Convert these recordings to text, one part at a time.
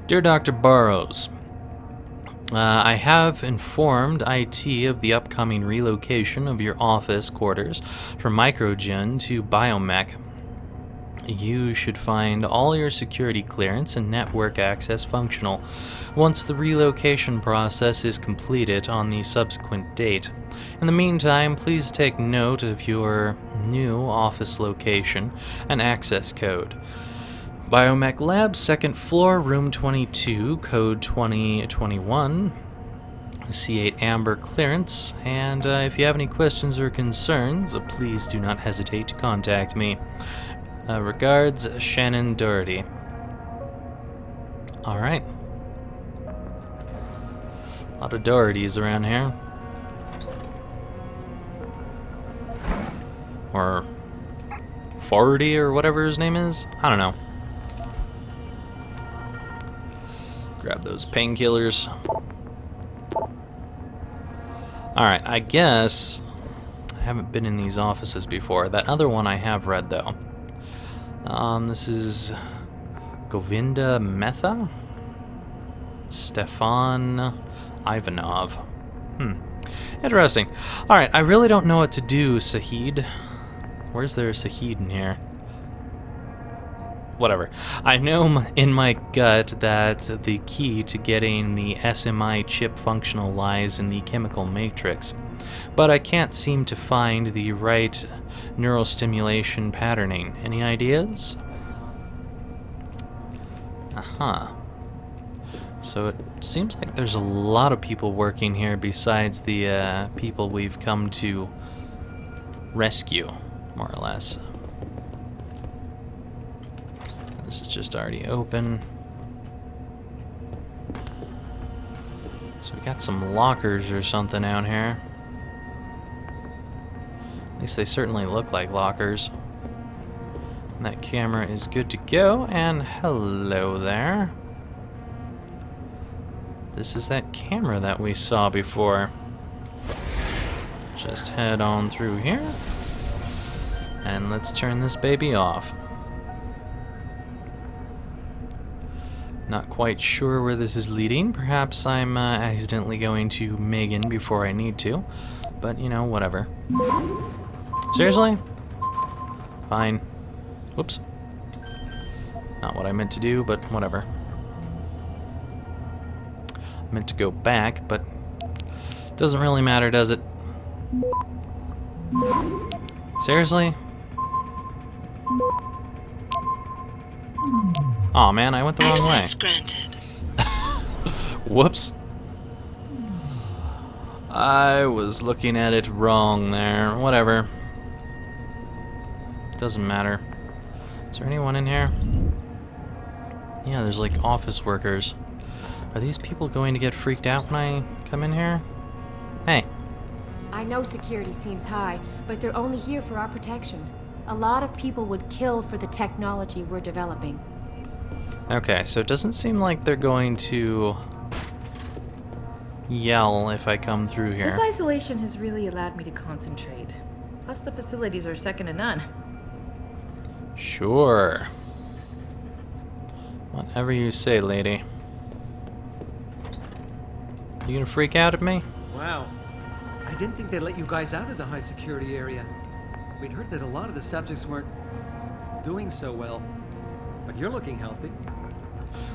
Dear Dr. Burrows, I have informed IT of the upcoming relocation of your office quarters from Microgen to Biomech. You should find all your security clearance and network access functional once the relocation process is completed on the subsequent date. In the meantime, please take note of your new office location and access code. Biomech Lab, second floor, room 22, code 2021, C8 Amber clearance, and if you have any questions or concerns, please do not hesitate to contact me. Regards, Shannon Doherty. Alright. A lot of Dohertys around here. Or Farty or whatever his name is. I don't know. Grab those painkillers. Alright, I guess I haven't been in these offices before. That other one I have read though. This is Govinda Metha? Stefan Ivanov. Interesting. Alright, I really don't know what to do, Sahid. Where's there a Sahid in here? Whatever. I know in my gut that the key to getting the SMI chip functional lies in the chemical matrix, but I can't seem to find the right neurostimulation patterning. Any ideas? So it seems like there's a lot of people working here besides the people we've come to rescue, more or less. This is just already open. So we got some lockers or something out here. At least they certainly look like lockers. And that camera is good to go. And hello there. This is that camera that we saw before. Just head on through here. And let's turn this baby off. Not quite sure where this is leading. Perhaps I'm accidentally going to Megan before I need to. But, you know, whatever. Seriously? Fine. Whoops. Not what I meant to do, but whatever. I meant to go back, but doesn't really matter, does it? Seriously? Aw, man, I went the wrong way. Access granted. Whoops. I was looking at it wrong there. Whatever. Doesn't matter. Is there anyone in here? Yeah, there's like office workers. Are these people going to get freaked out when I come in here? Hey. I know security seems high, but they're only here for our protection. A lot of people would kill for the technology we're developing. Okay, so it doesn't seem like they're going to yell if I come through here. This isolation has really allowed me to concentrate. Plus the facilities are second to none. Sure. Whatever you say, lady. You gonna freak out at me? Wow. I didn't think they'd let you guys out of the high security area. We'd heard that a lot of the subjects weren't doing so well. But you're looking healthy.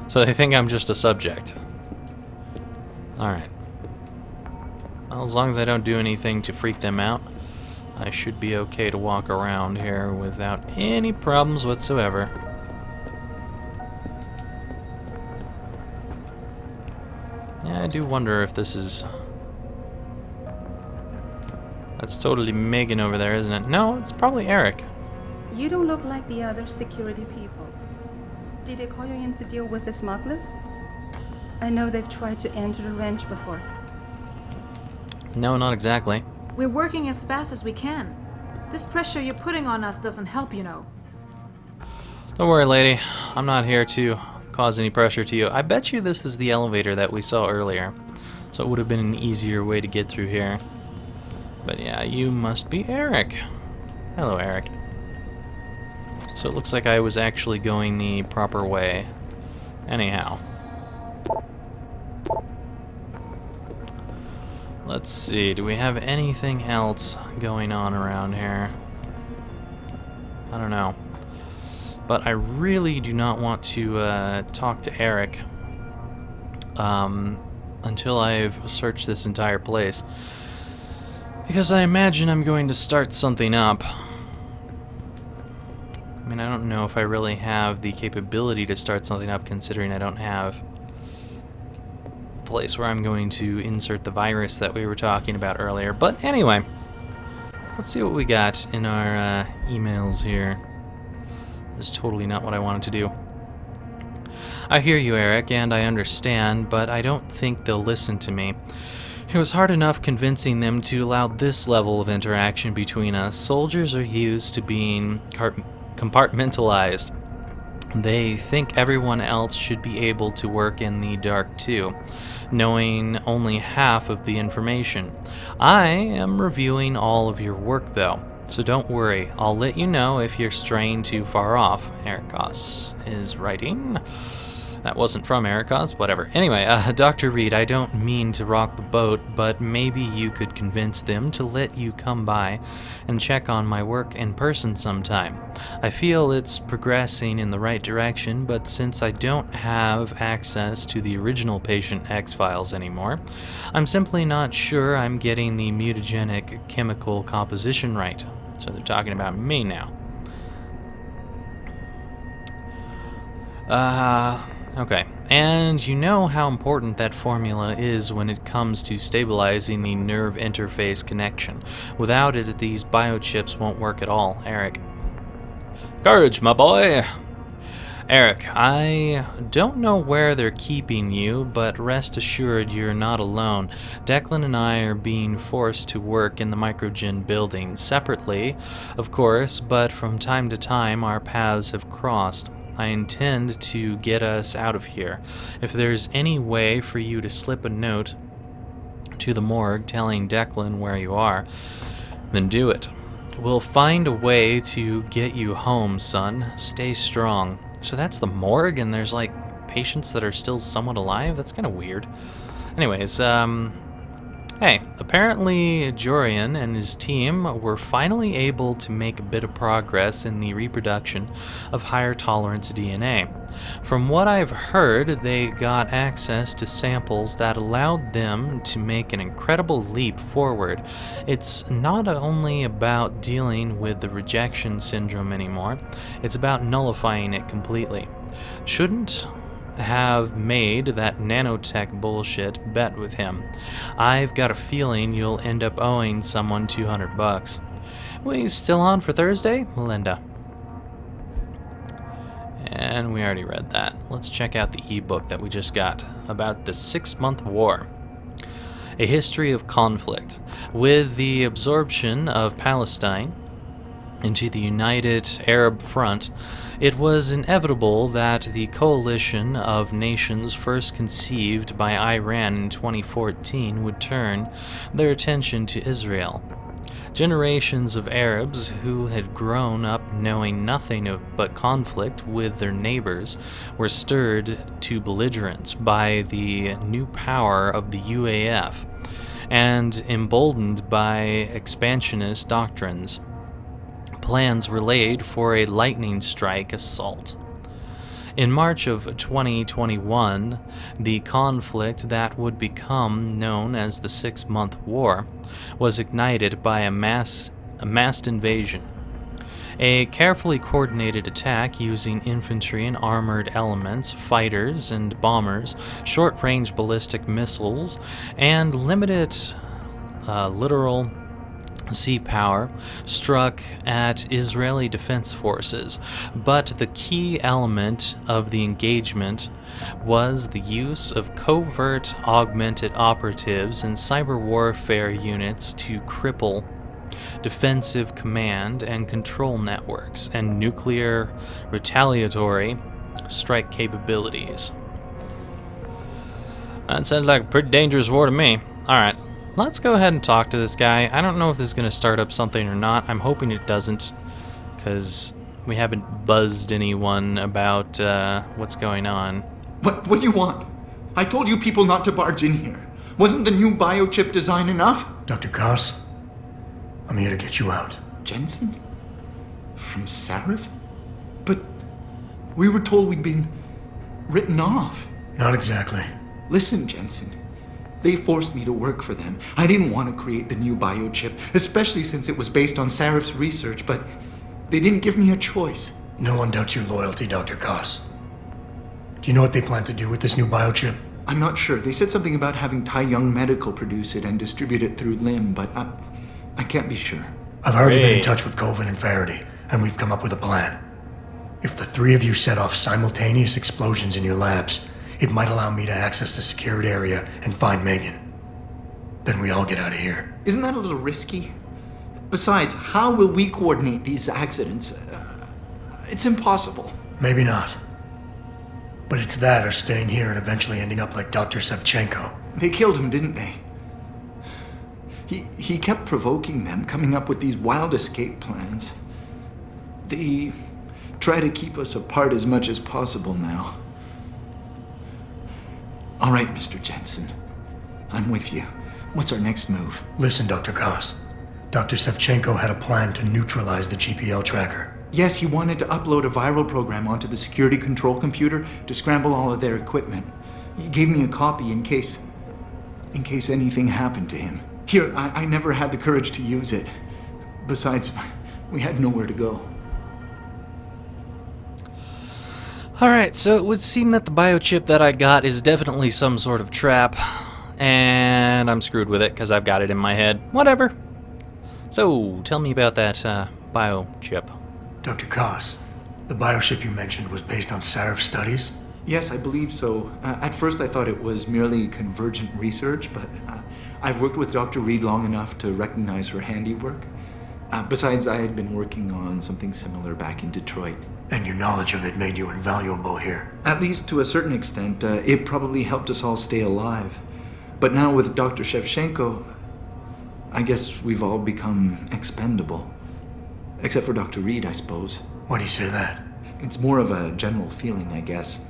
So they think I'm just a subject. Alright. Well, as long as I don't do anything to freak them out, I should be okay to walk around here without any problems whatsoever. Yeah, I do wonder if this is... That's totally Megan over there, isn't it? No, it's probably Eric. You don't look like the other security people. Did they call you in to deal with the smugglers? I know they've tried to enter the ranch before. No, not exactly. We're working as fast as we can. This pressure you're putting on us doesn't help, you know. Don't worry, lady. I'm not here to cause any pressure to you. I bet you this is the elevator that we saw earlier. So it would have been an easier way to get through here. But yeah, you must be Eric. Hello, Eric. So it looks like I was actually going the proper way. Anyhow. Let's see, do we have anything else going on around here? I don't know. But I really do not want to talk to Eric until I've searched this entire place. Because I imagine I'm going to start something up. I mean, I don't know if I really have the capability to start something up, considering I don't have a place where I'm going to insert the virus that we were talking about earlier. But anyway, let's see what we got in our emails here. It's totally not what I wanted to do. I hear you, Eric, and I understand, but I don't think they'll listen to me. It was hard enough convincing them to allow this level of interaction between us. Soldiers are used to being compartmentalized. They think everyone else should be able to work in the dark too, knowing only half of the information. I am reviewing all of your work, though. So don't worry, I'll let you know if you're straying too far off. Ericos is writing. That wasn't from Ericos, whatever. Anyway, Dr. Reed, I don't mean to rock the boat, but maybe you could convince them to let you come by and check on my work in person sometime. I feel it's progressing in the right direction, but since I don't have access to the original Patient X files anymore, I'm simply not sure I'm getting the mutagenic chemical composition right. So they're talking about me now. Okay. And you know how important that formula is when it comes to stabilizing the nerve interface connection. Without it, these biochips won't work at all, Eric. Courage, my boy! Eric, I don't know where they're keeping you, but rest assured you're not alone. Declan and I are being forced to work in the Microgen building, separately, of course, but from time to time our paths have crossed. I intend to get us out of here. If there's any way for you to slip a note to the morgue telling Declan where you are, then do it. We'll find a way to get you home, son. Stay strong. So that's the morgue, and there's like patients that are still somewhat alive? That's kind of weird. Anyways, hey, apparently Jorian and his team were finally able to make a bit of progress in the reproduction of higher tolerance DNA. From what I've heard, they got access to samples that allowed them to make an incredible leap forward. It's not only about dealing with the rejection syndrome anymore, it's about nullifying it completely. Shouldn't have made that nanotech bullshit bet with him. I've got a feeling you'll end up owing someone $200. We still on for Thursday, Linda? And we already read that. Let's check out the ebook that we just got about the 6-month war. A history of conflict. With the absorption of Palestine into the United Arab Front, it was inevitable that the coalition of nations first conceived by Iran in 2014 would turn their attention to Israel. Generations of Arabs who had grown up knowing nothing but conflict with their neighbors were stirred to belligerence by the new power of the UAF and emboldened by expansionist doctrines. Plans were laid for a lightning strike assault. In March of 2021, the conflict that would become known as the 6-month war was ignited by a massed invasion. A carefully coordinated attack using infantry and armored elements, fighters and bombers, short-range ballistic missiles, and limited littoral sea power struck at Israeli defense forces, but the key element of the engagement was the use of covert augmented operatives and cyber warfare units to cripple defensive command and control networks and nuclear retaliatory strike capabilities. That sounds like a pretty dangerous war to me. Alright. Let's go ahead and talk to this guy. I don't know if this is going to start up something or not. I'm hoping it doesn't, because we haven't buzzed anyone about what's going on. What do you want? I told you people not to barge in here. Wasn't the new biochip design enough? Dr. Koss, I'm here to get you out. Jensen? From Sarif? But we were told we'd been written off. Not exactly. Listen, Jensen. They forced me to work for them. I didn't want to create the new biochip, especially since it was based on Sarif's research, but they didn't give me a choice. No one doubts your loyalty, Dr. Koss. Do you know what they plan to do with this new biochip? I'm not sure. They said something about having Tai Young Medical produce it and distribute it through Lim, but I can't be sure. I've already been in touch with Colvin and Faraday, and we've come up with a plan. If the three of you set off simultaneous explosions in your labs, it might allow me to access the secured area and find Megan. Then we all get out of here. Isn't that a little risky? Besides, how will we coordinate these accidents? It's impossible. Maybe not. But it's that or staying here and eventually ending up like Dr. Sevchenko. They killed him, didn't they? He kept provoking them, coming up with these wild escape plans. They try to keep us apart as much as possible now. All right, Mr. Jensen. I'm with you. What's our next move? Listen, Dr. Koss. Dr. Sevchenko had a plan to neutralize the GPL tracker. Yes, he wanted to upload a viral program onto the security control computer to scramble all of their equipment. He gave me a copy in case anything happened to him. Here, I never had the courage to use it. Besides, we had nowhere to go. Alright, so it would seem that the biochip that I got is definitely some sort of trap. And I'm screwed with it because I've got it in my head. Whatever. So, tell me about that biochip. Dr. Koss, the biochip you mentioned was based on Sarif studies? Yes, I believe so. At first I thought it was merely convergent research, but I've worked with Dr. Reed long enough to recognize her handiwork. Besides, I had been working on something similar back in Detroit. And your knowledge of it made you invaluable here. At least to a certain extent, it probably helped us all stay alive. But now with Dr. Shevchenko, I guess we've all become expendable. Except for Dr. Reed, I suppose. Why do you say that? It's more of a general feeling, I guess.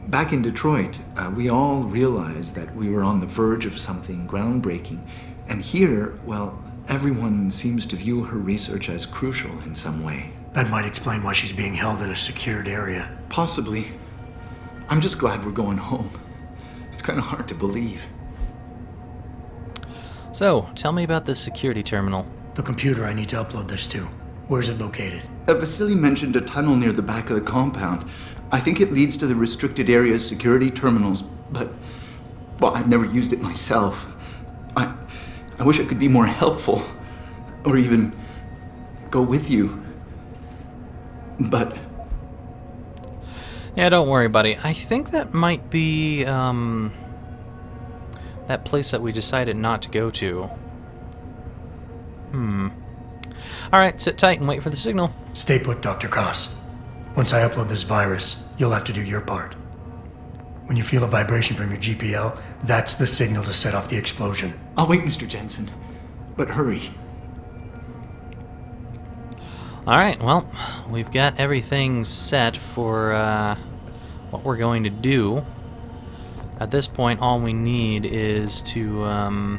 Back in Detroit, we all realized that we were on the verge of something groundbreaking. And here, well, everyone seems to view her research as crucial in some way. That might explain why she's being held in a secured area. Possibly. I'm just glad we're going home. It's kind of hard to believe. So, tell me about the security terminal. The computer I need to upload this to. Where's it located? Vasily mentioned a tunnel near the back of the compound. I think it leads to the restricted area's security terminals, but, well, I've never used it myself. I wish I could be more helpful, or even go with you. But... Yeah, don't worry, buddy. I think that might be, that place that we decided not to go to. Alright, sit tight and wait for the signal. Stay put, Dr. Koss. Once I upload this virus, you'll have to do your part. When you feel a vibration from your GPL, that's the signal to set off the explosion. I'll wait, Mr. Jensen. But hurry. Alright, well, we've got everything set for what we're going to do. At this point, all we need is to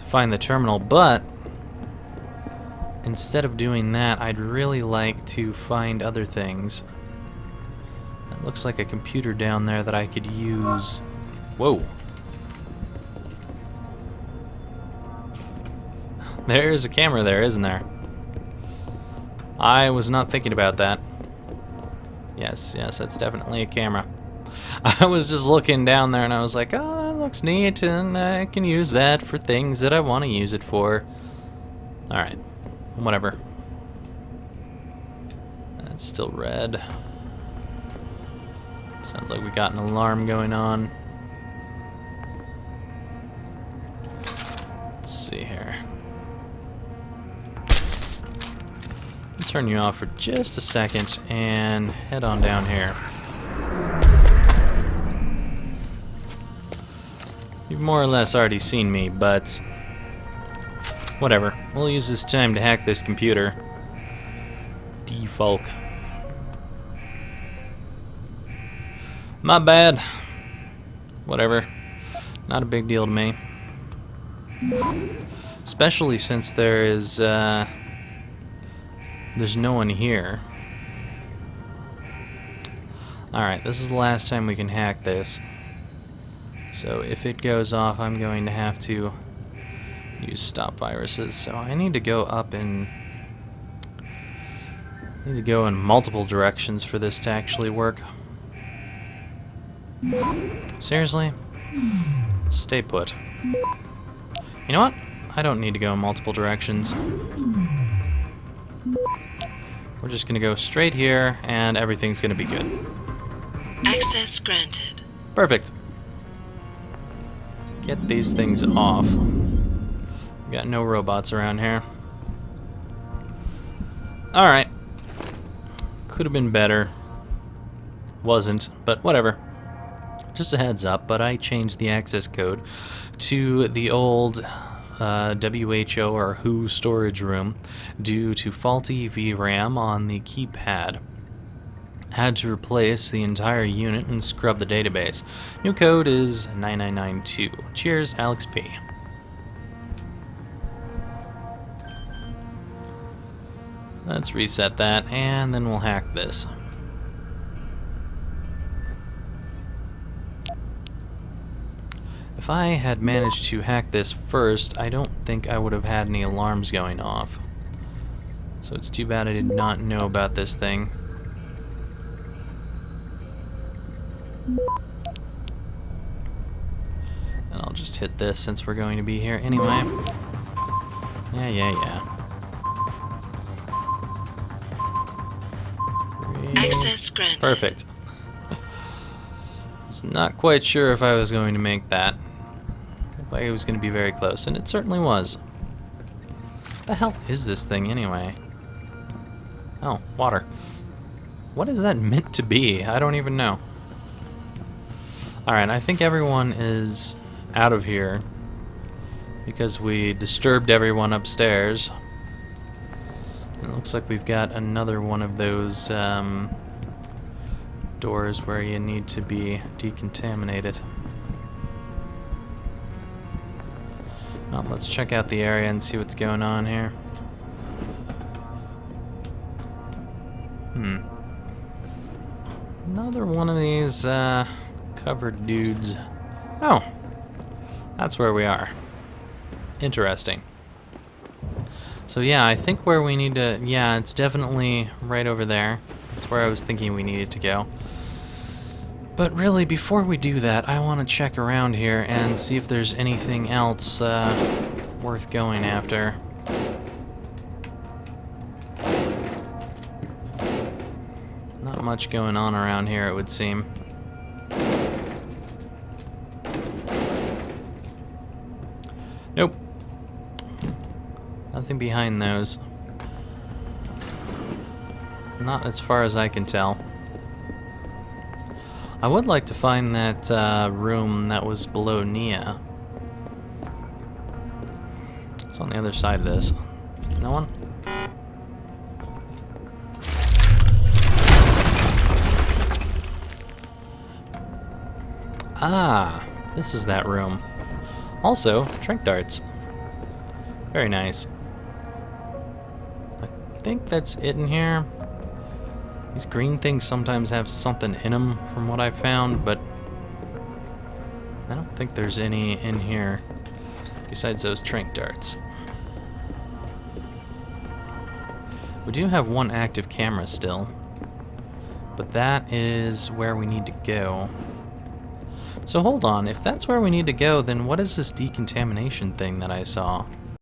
find the terminal, but instead of doing that, I'd really like to find other things. It looks like a computer down there that I could use. Whoa. There's a camera there, isn't there? I was not thinking about that. Yes, that's definitely a camera. I was just looking down there and I was like, oh, that looks neat, and I can use that for things that I want to use it for. Alright, whatever. That's still red. Sounds like we got an alarm going on. Let's see here. I'll turn you off for just a second and head on down here. You've more or less already seen me, but whatever. We'll use this time to hack this computer. Default. My bad. whatever. Not a big deal to me. Especially since there's no one here. Alright, this is the last time we can hack this. So if it goes off, I'm going to have to use stop viruses. So I need to go up in... need to go in multiple directions for this to actually work. Seriously? Stay put. You know what? I don't need to go in multiple directions. We're just gonna go straight here, and everything's gonna be good. Access granted. Perfect. Get these things off. We got no robots around here. Alright. Could have been better. Wasn't, but whatever. Just a heads up, but I changed the access code to the old WHO or WHO storage room due to faulty VRAM on the keypad. Had to replace the entire unit and scrub the database. New code is 9992. Cheers, Alex P. Let's reset that, and then we'll hack this. If I had managed to hack this first, I don't think I would have had any alarms going off. So it's too bad I did not know about this thing. And I'll just hit this since we're going to be here anyway. Yeah. Access granted. Perfect. Was not quite sure if I was going to make that. Looked like it was going to be very close, and it certainly was. What the hell is this thing anyway? Oh, water. What is that meant to be? I don't even know. Alright, I think everyone is out of here because we disturbed everyone upstairs. It looks like we've got another one of those doors where you need to be decontaminated. Well, let's check out the area and see what's going on here. Another one of these covered dudes. Oh, that's where we are. Interesting. So yeah, I think where we need to... yeah, it's definitely right over there. That's where I was thinking we needed to go. But really, before we do that, I want to check around here and see if there's anything else worth going after. Not much going on around here, it would seem. Nope. Nothing behind those. Not as far as I can tell. I would like to find that room that was below Nia. It's on the other side of this. No one? Ah, this is that room. Also, tranq darts. Very nice. I think that's it in here. These green things sometimes have something in them from what I've found, but I don't think there's any in here besides those tranq darts. We do have one active camera still, but that is where we need to go. So hold on, if that's where we need to go, then what is this decontamination thing that I saw?